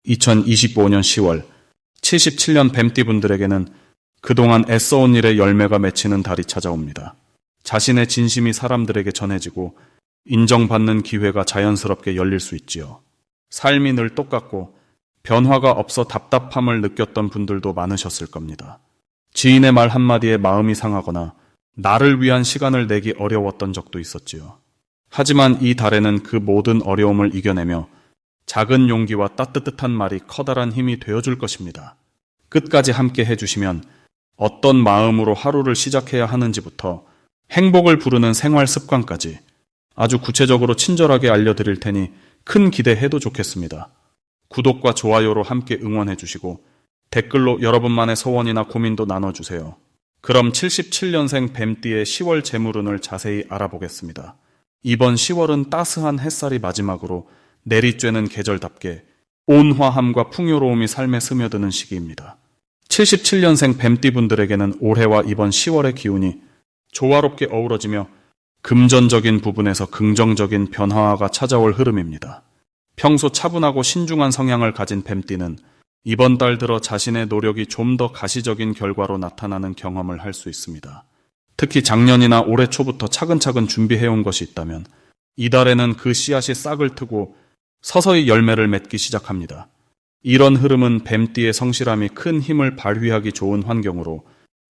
2025년 10월 77년 뱀띠분들에게는 그동안 애써온 일의 열매가 맺히는 달이 찾아옵니다. 자신의 진심이 사람들에게 전해지고 인정받는 기회가 자연스럽게 열릴 수 있지요. 삶이 늘 똑같고 변화가 없어 답답함을 느꼈던 분들도 많으셨을 겁니다. 지인의 말 한마디에 마음이 상하거나 나를 위한 시간을 내기 어려웠던 적도 있었지요. 하지만 이 달에는 그 모든 어려움을 이겨내며 작은 용기와 따뜻한 말이 커다란 힘이 되어줄 것입니다. 끝까지 함께 해주시면 어떤 마음으로 하루를 시작해야 하는지부터 행복을 부르는 생활 습관까지 아주 구체적으로 친절하게 알려드릴 테니 큰 기대해도 좋겠습니다. 구독과 좋아요로 함께 응원해주시고 댓글로 여러분만의 소원이나 고민도 나눠주세요. 그럼 77년생 뱀띠의 10월 재물운을 자세히 알아보겠습니다. 이번 10월은 따스한 햇살이 마지막으로 내리쬐는 계절답게 온화함과 풍요로움이 삶에 스며드는 시기입니다. 77년생 뱀띠분들에게는 올해와 이번 10월의 기운이 조화롭게 어우러지며 금전적인 부분에서 긍정적인 변화가 찾아올 흐름입니다. 평소 차분하고 신중한 성향을 가진 뱀띠는 이번 달 들어 자신의 노력이 좀 더 가시적인 결과로 나타나는 경험을 할 수 있습니다. 특히 작년이나 올해 초부터 차근차근 준비해온 것이 있다면 이달에는 그 씨앗이 싹을 트고 서서히 열매를 맺기 시작합니다. 이런 흐름은 뱀띠의 성실함이 큰 힘을 발휘하기 좋은 환경으로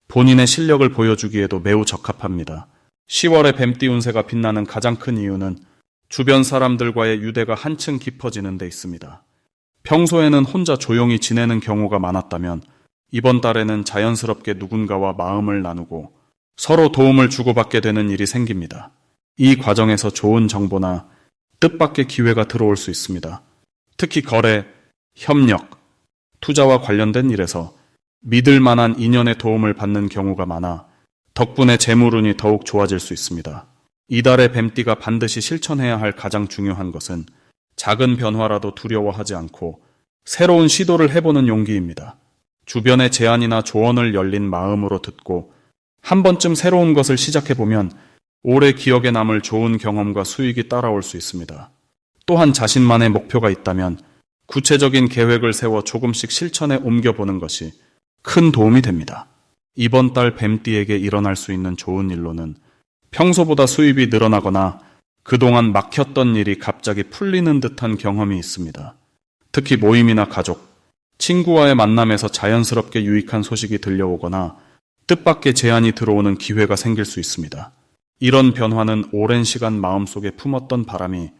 본인의 실력을 보여주기에도 매우 적합합니다. 10월의 뱀띠 운세가 빛나는 가장 큰 이유는 주변 사람들과의 유대가 한층 깊어지는 데 있습니다. 평소에는 혼자 조용히 지내는 경우가 많았다면 이번 달에는 자연스럽게 누군가와 마음을 나누고 서로 도움을 주고받게 되는 일이 생깁니다. 이 과정에서 좋은 정보나 뜻밖의 기회가 들어올 수 있습니다. 특히 거래, 협력, 투자와 관련된 일에서 믿을 만한 인연의 도움을 받는 경우가 많아 덕분에 재물운이 더욱 좋아질 수 있습니다. 이달의 뱀띠가 반드시 실천해야 할 가장 중요한 것은 작은 변화라도 두려워하지 않고 새로운 시도를 해보는 용기입니다. 주변의 제안이나 조언을 열린 마음으로 듣고 한 번쯤 새로운 것을 시작해보면 오래 기억에 남을 좋은 경험과 수익이 따라올 수 있습니다. 또한 자신만의 목표가 있다면 구체적인 계획을 세워 조금씩 실천에 옮겨보는 것이 큰 도움이 됩니다. 이번 달 뱀띠에게 일어날 수 있는 좋은 일로는 평소보다 수입이 늘어나거나 그동안 막혔던 일이 갑자기 풀리는 듯한 경험이 있습니다. 특히 모임이나 가족, 친구와의 만남에서 자연스럽게 유익한 소식이 들려오거나 뜻밖의 제안이 들어오는 기회가 생길 수 있습니다. 이런 변화는 오랜 시간 마음속에 품었던 바람이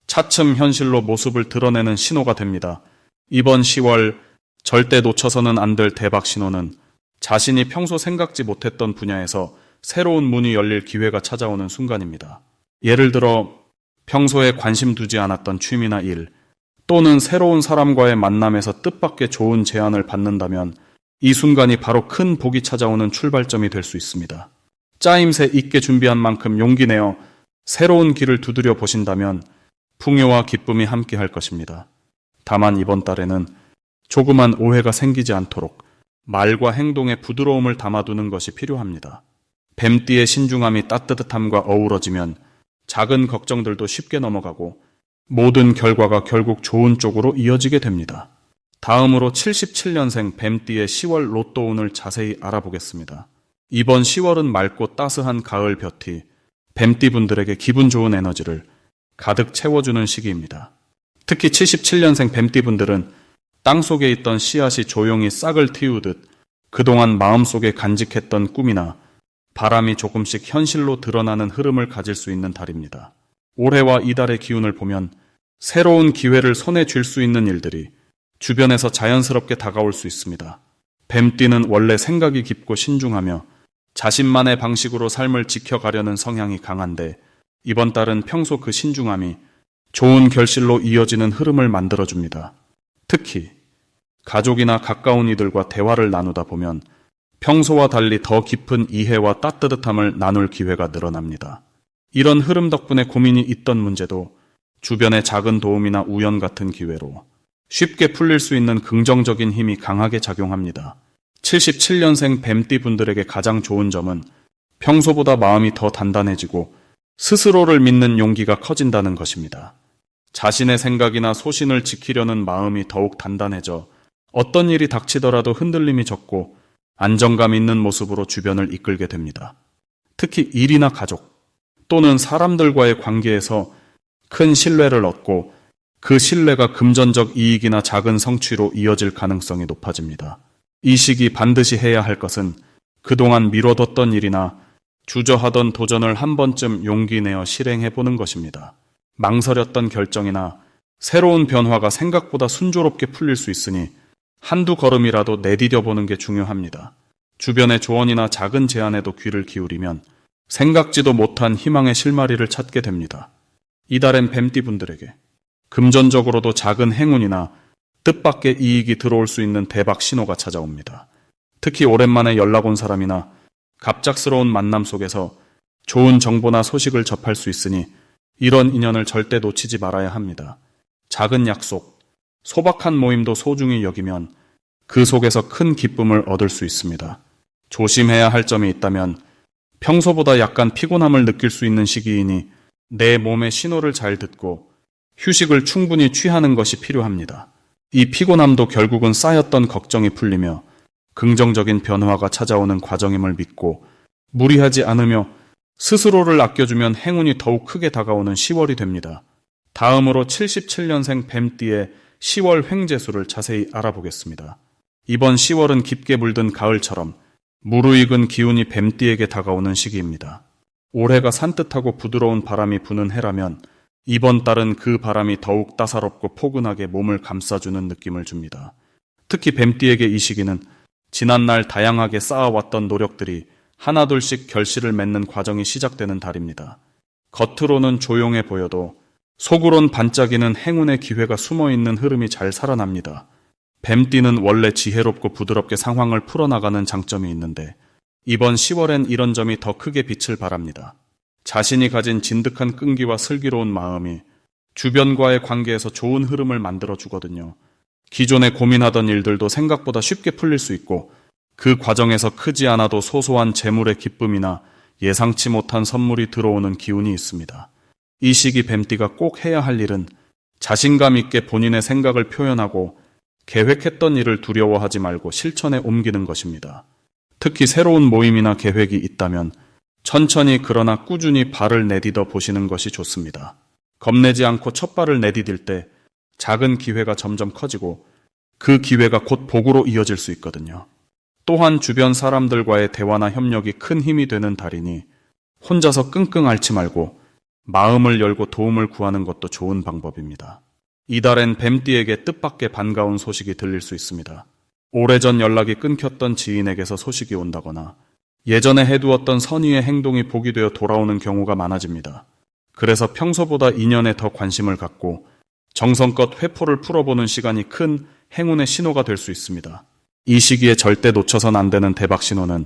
차츰 현실로 모습을 드러내는 신호가 됩니다. 이번 10월 절대 놓쳐서는 안 될 대박 신호는 자신이 평소 생각지 못했던 분야에서 새로운 문이 열릴 기회가 찾아오는 순간입니다. 예를 들어 평소에 관심 두지 않았던 취미나 일, 또는 새로운 사람과의 만남에서 뜻밖의 좋은 제안을 받는다면 이 순간이 바로 큰 복이 찾아오는 출발점이 될 수 있습니다. 짜임새 있게 준비한 만큼 용기 내어 새로운 길을 두드려 보신다면 풍요와 기쁨이 함께 할 것입니다. 다만 이번 달에는 조그만 오해가 생기지 않도록 말과 행동에 부드러움을 담아두는 것이 필요합니다. 뱀띠의 신중함이 따뜻함과 어우러지면 작은 걱정들도 쉽게 넘어가고 모든 결과가 결국 좋은 쪽으로 이어지게 됩니다. 다음으로 77년생 뱀띠의 10월 로또운을 자세히 알아보겠습니다. 이번 10월은 맑고 따스한 가을 볕이 뱀띠분들에게 기분 좋은 에너지를 가득 채워주는 시기입니다. 특히 77년생 뱀띠분들은 땅속에 있던 씨앗이 조용히 싹을 틔우듯 그동안 마음속에 간직했던 꿈이나 바람이 조금씩 현실로 드러나는 흐름을 가질 수 있는 달입니다. 올해와 이달의 기운을 보면 새로운 기회를 손에 쥘 수 있는 일들이 주변에서 자연스럽게 다가올 수 있습니다. 뱀띠는 원래 생각이 깊고 신중하며 자신만의 방식으로 삶을 지켜가려는 성향이 강한데 이번 달은 평소 그 신중함이 좋은 결실로 이어지는 흐름을 만들어줍니다. 특히 가족이나 가까운 이들과 대화를 나누다 보면 평소와 달리 더 깊은 이해와 따뜻함을 나눌 기회가 늘어납니다. 이런 흐름 덕분에 고민이 있던 문제도 주변의 작은 도움이나 우연 같은 기회로 쉽게 풀릴 수 있는 긍정적인 힘이 강하게 작용합니다. 77년생 뱀띠 분들에게 가장 좋은 점은 평소보다 마음이 더 단단해지고 스스로를 믿는 용기가 커진다는 것입니다. 자신의 생각이나 소신을 지키려는 마음이 더욱 단단해져 어떤 일이 닥치더라도 흔들림이 적고 안정감 있는 모습으로 주변을 이끌게 됩니다. 특히 일이나 가족 또는 사람들과의 관계에서 큰 신뢰를 얻고 그 신뢰가 금전적 이익이나 작은 성취로 이어질 가능성이 높아집니다. 이 시기 반드시 해야 할 것은 그동안 미뤄뒀던 일이나 주저하던 도전을 한 번쯤 용기 내어 실행해 보는 것입니다. 망설였던 결정이나 새로운 변화가 생각보다 순조롭게 풀릴 수 있으니 한두 걸음이라도 내디뎌 보는 게 중요합니다. 주변의 조언이나 작은 제안에도 귀를 기울이면 생각지도 못한 희망의 실마리를 찾게 됩니다. 이달엔 뱀띠분들에게 금전적으로도 작은 행운이나 뜻밖의 이익이 들어올 수 있는 대박 신호가 찾아옵니다. 특히 오랜만에 연락 온 사람이나 갑작스러운 만남 속에서 좋은 정보나 소식을 접할 수 있으니 이런 인연을 절대 놓치지 말아야 합니다. 작은 약속, 소박한 모임도 소중히 여기면 그 속에서 큰 기쁨을 얻을 수 있습니다. 조심해야 할 점이 있다면 평소보다 약간 피곤함을 느낄 수 있는 시기이니 내 몸의 신호를 잘 듣고 휴식을 충분히 취하는 것이 필요합니다. 이 피곤함도 결국은 쌓였던 걱정이 풀리며 긍정적인 변화가 찾아오는 과정임을 믿고 무리하지 않으며 스스로를 아껴주면 행운이 더욱 크게 다가오는 10월이 됩니다. 다음으로 77년생 뱀띠의 10월 횡재수를 자세히 알아보겠습니다. 이번 10월은 깊게 물든 가을처럼 무르익은 기운이 뱀띠에게 다가오는 시기입니다. 올해가 산뜻하고 부드러운 바람이 부는 해라면 이번 달은 그 바람이 더욱 따사롭고 포근하게 몸을 감싸주는 느낌을 줍니다. 특히 뱀띠에게 이 시기는 지난날 다양하게 쌓아왔던 노력들이 하나둘씩 결실을 맺는 과정이 시작되는 달입니다. 겉으로는 조용해 보여도 속으론 반짝이는 행운의 기회가 숨어있는 흐름이 잘 살아납니다. 뱀띠는 원래 지혜롭고 부드럽게 상황을 풀어나가는 장점이 있는데 이번 10월엔 이런 점이 더 크게 빛을 발합니다. 자신이 가진 진득한 끈기와 슬기로운 마음이 주변과의 관계에서 좋은 흐름을 만들어주거든요. 기존에 고민하던 일들도 생각보다 쉽게 풀릴 수 있고 그 과정에서 크지 않아도 소소한 재물의 기쁨이나 예상치 못한 선물이 들어오는 기운이 있습니다. 이 시기 뱀띠가 꼭 해야 할 일은 자신감 있게 본인의 생각을 표현하고 계획했던 일을 두려워하지 말고 실천에 옮기는 것입니다. 특히 새로운 모임이나 계획이 있다면 천천히 그러나 꾸준히 발을 내디뎌 보시는 것이 좋습니다. 겁내지 않고 첫 발을 내디딜 때 작은 기회가 점점 커지고 그 기회가 곧 복으로 이어질 수 있거든요. 또한 주변 사람들과의 대화나 협력이 큰 힘이 되는 달이니 혼자서 끙끙 앓지 말고 마음을 열고 도움을 구하는 것도 좋은 방법입니다. 이달엔 뱀띠에게 뜻밖의 반가운 소식이 들릴 수 있습니다. 오래전 연락이 끊겼던 지인에게서 소식이 온다거나 예전에 해두었던 선의의 행동이 복이 되어 돌아오는 경우가 많아집니다. 그래서 평소보다 인연에 더 관심을 갖고 정성껏 회포를 풀어보는 시간이 큰 행운의 신호가 될 수 있습니다. 이 시기에 절대 놓쳐선 안 되는 대박 신호는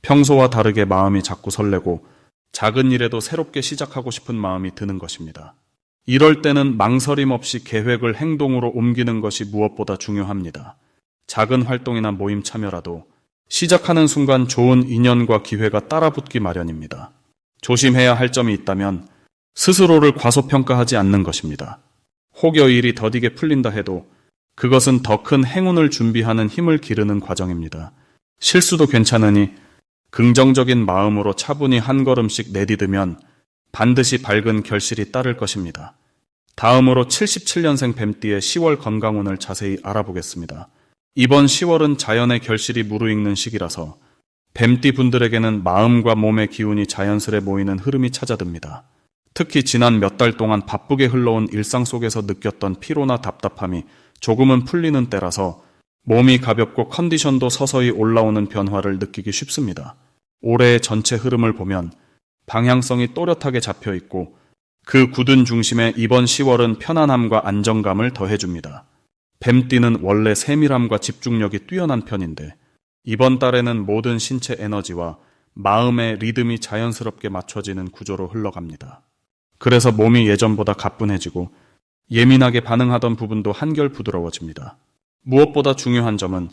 평소와 다르게 마음이 자꾸 설레고 작은 일에도 새롭게 시작하고 싶은 마음이 드는 것입니다. 이럴 때는 망설임 없이 계획을 행동으로 옮기는 것이 무엇보다 중요합니다. 작은 활동이나 모임 참여라도 시작하는 순간 좋은 인연과 기회가 따라붙기 마련입니다. 조심해야 할 점이 있다면 스스로를 과소평가하지 않는 것입니다. 혹여 일이 더디게 풀린다 해도 그것은 더 큰 행운을 준비하는 힘을 기르는 과정입니다. 실수도 괜찮으니 긍정적인 마음으로 차분히 한 걸음씩 내디디면 반드시 밝은 결실이 따를 것입니다. 다음으로 77년생 뱀띠의 10월 건강운을 자세히 알아보겠습니다. 이번 10월은 자연의 결실이 무르익는 시기라서 뱀띠 분들에게는 마음과 몸의 기운이 자연스레 모이는 흐름이 찾아듭니다. 특히 지난 몇 달 동안 바쁘게 흘러온 일상 속에서 느꼈던 피로나 답답함이 조금은 풀리는 때라서 몸이 가볍고 컨디션도 서서히 올라오는 변화를 느끼기 쉽습니다. 올해의 전체 흐름을 보면 방향성이 또렷하게 잡혀 있고 그 굳은 중심에 이번 10월은 편안함과 안정감을 더해줍니다. 뱀띠는 원래 세밀함과 집중력이 뛰어난 편인데 이번 달에는 모든 신체 에너지와 마음의 리듬이 자연스럽게 맞춰지는 구조로 흘러갑니다. 그래서 몸이 예전보다 가뿐해지고 예민하게 반응하던 부분도 한결 부드러워집니다. 무엇보다 중요한 점은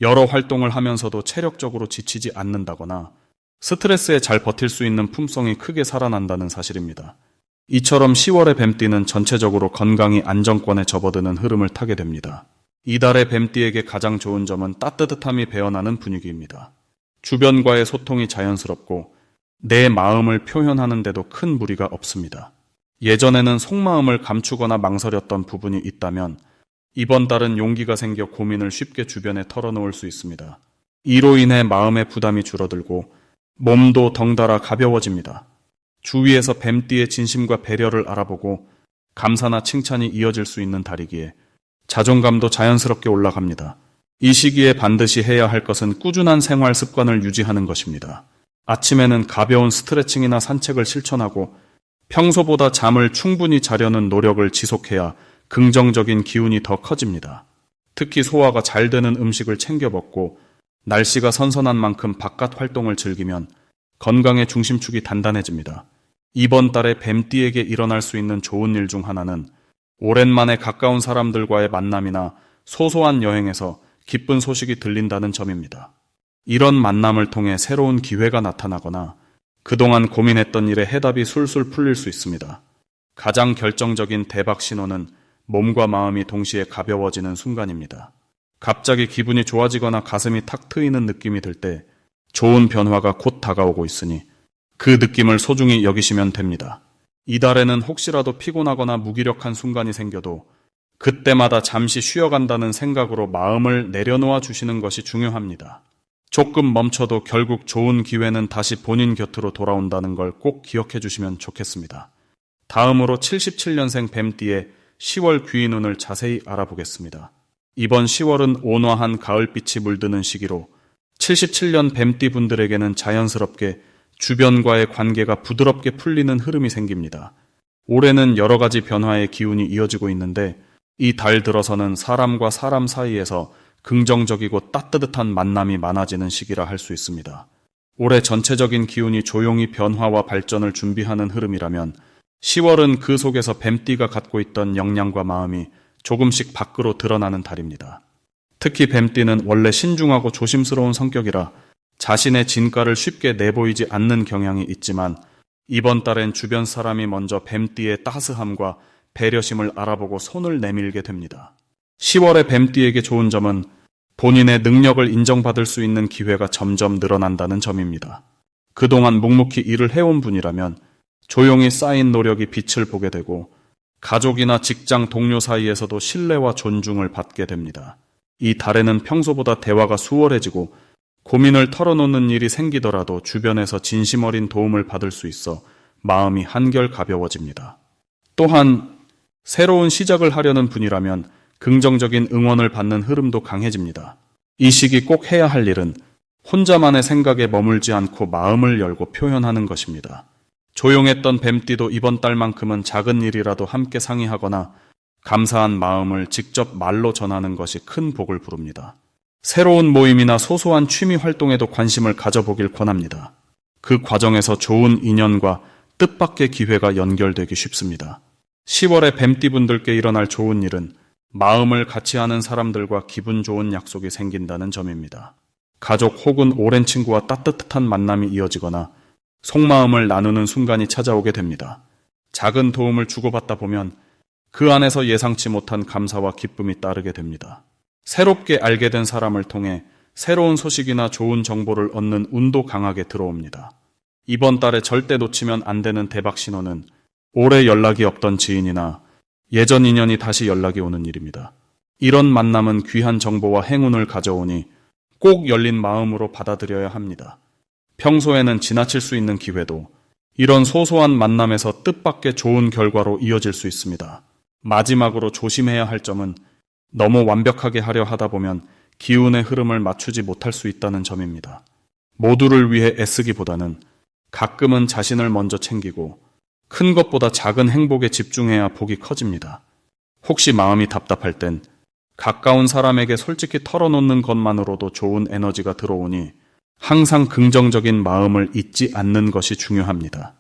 여러 활동을 하면서도 체력적으로 지치지 않는다거나 스트레스에 잘 버틸 수 있는 품성이 크게 살아난다는 사실입니다. 이처럼 10월의 뱀띠는 전체적으로 건강이 안정권에 접어드는 흐름을 타게 됩니다. 이달의 뱀띠에게 가장 좋은 점은 따뜻함이 배어나는 분위기입니다. 주변과의 소통이 자연스럽고 내 마음을 표현하는데도 큰 무리가 없습니다. 예전에는 속마음을 감추거나 망설였던 부분이 있다면 이번 달은 용기가 생겨 고민을 쉽게 주변에 털어놓을 수 있습니다. 이로 인해 마음의 부담이 줄어들고 몸도 덩달아 가벼워집니다. 주위에서 뱀띠의 진심과 배려를 알아보고 감사나 칭찬이 이어질 수 있는 달이기에 자존감도 자연스럽게 올라갑니다. 이 시기에 반드시 해야 할 것은 꾸준한 생활 습관을 유지하는 것입니다. 아침에는 가벼운 스트레칭이나 산책을 실천하고 평소보다 잠을 충분히 자려는 노력을 지속해야 긍정적인 기운이 더 커집니다. 특히 소화가 잘 되는 음식을 챙겨 먹고 날씨가 선선한 만큼 바깥 활동을 즐기면 건강의 중심축이 단단해집니다. 이번 달에 뱀띠에게 일어날 수 있는 좋은 일 중 하나는 오랜만에 가까운 사람들과의 만남이나 소소한 여행에서 기쁜 소식이 들린다는 점입니다. 이런 만남을 통해 새로운 기회가 나타나거나 그동안 고민했던 일에 해답이 술술 풀릴 수 있습니다. 가장 결정적인 대박 신호는 몸과 마음이 동시에 가벼워지는 순간입니다. 갑자기 기분이 좋아지거나 가슴이 탁 트이는 느낌이 들 때 좋은 변화가 곧 다가오고 있으니 그 느낌을 소중히 여기시면 됩니다. 이달에는 혹시라도 피곤하거나 무기력한 순간이 생겨도 그때마다 잠시 쉬어간다는 생각으로 마음을 내려놓아 주시는 것이 중요합니다. 조금 멈춰도 결국 좋은 기회는 다시 본인 곁으로 돌아온다는 걸 꼭 기억해 주시면 좋겠습니다. 다음으로 77년생 뱀띠의 10월 귀인운을 자세히 알아보겠습니다. 이번 10월은 온화한 가을빛이 물드는 시기로 77년 뱀띠 분들에게는 자연스럽게 주변과의 관계가 부드럽게 풀리는 흐름이 생깁니다. 올해는 여러 가지 변화의 기운이 이어지고 있는데 이 달 들어서는 사람과 사람 사이에서 긍정적이고 따뜻한 만남이 많아지는 시기라 할 수 있습니다. 올해 전체적인 기운이 조용히 변화와 발전을 준비하는 흐름이라면 10월은 그 속에서 뱀띠가 갖고 있던 역량과 마음이 조금씩 밖으로 드러나는 달입니다. 특히 뱀띠는 원래 신중하고 조심스러운 성격이라 자신의 진가를 쉽게 내보이지 않는 경향이 있지만 이번 달엔 주변 사람이 먼저 뱀띠의 따스함과 배려심을 알아보고 손을 내밀게 됩니다. 10월의 뱀띠에게 좋은 점은 본인의 능력을 인정받을 수 있는 기회가 점점 늘어난다는 점입니다. 그동안 묵묵히 일을 해온 분이라면 조용히 쌓인 노력이 빛을 보게 되고 가족이나 직장 동료 사이에서도 신뢰와 존중을 받게 됩니다. 이 달에는 평소보다 대화가 수월해지고 고민을 털어놓는 일이 생기더라도 주변에서 진심 어린 도움을 받을 수 있어 마음이 한결 가벼워집니다. 또한 새로운 시작을 하려는 분이라면 긍정적인 응원을 받는 흐름도 강해집니다. 이 시기 꼭 해야 할 일은 혼자만의 생각에 머물지 않고 마음을 열고 표현하는 것입니다. 조용했던 뱀띠도 이번 달만큼은 작은 일이라도 함께 상의하거나 감사한 마음을 직접 말로 전하는 것이 큰 복을 부릅니다. 새로운 모임이나 소소한 취미 활동에도 관심을 가져보길 권합니다. 그 과정에서 좋은 인연과 뜻밖의 기회가 연결되기 쉽습니다. 10월에 뱀띠분들께 일어날 좋은 일은 마음을 같이 하는 사람들과 기분 좋은 약속이 생긴다는 점입니다. 가족 혹은 오랜 친구와 따뜻한 만남이 이어지거나 속마음을 나누는 순간이 찾아오게 됩니다. 작은 도움을 주고받다 보면 그 안에서 예상치 못한 감사와 기쁨이 따르게 됩니다. 새롭게 알게 된 사람을 통해 새로운 소식이나 좋은 정보를 얻는 운도 강하게 들어옵니다. 이번 달에 절대 놓치면 안 되는 대박 신호는 오래 연락이 없던 지인이나 예전 인연이 다시 연락이 오는 일입니다. 이런 만남은 귀한 정보와 행운을 가져오니 꼭 열린 마음으로 받아들여야 합니다. 평소에는 지나칠 수 있는 기회도 이런 소소한 만남에서 뜻밖의 좋은 결과로 이어질 수 있습니다. 마지막으로 조심해야 할 점은 너무 완벽하게 하려 하다 보면 기운의 흐름을 맞추지 못할 수 있다는 점입니다. 모두를 위해 애쓰기보다는 가끔은 자신을 먼저 챙기고 큰 것보다 작은 행복에 집중해야 복이 커집니다. 혹시 마음이 답답할 땐 가까운 사람에게 솔직히 털어놓는 것만으로도 좋은 에너지가 들어오니 항상 긍정적인 마음을 잊지 않는 것이 중요합니다.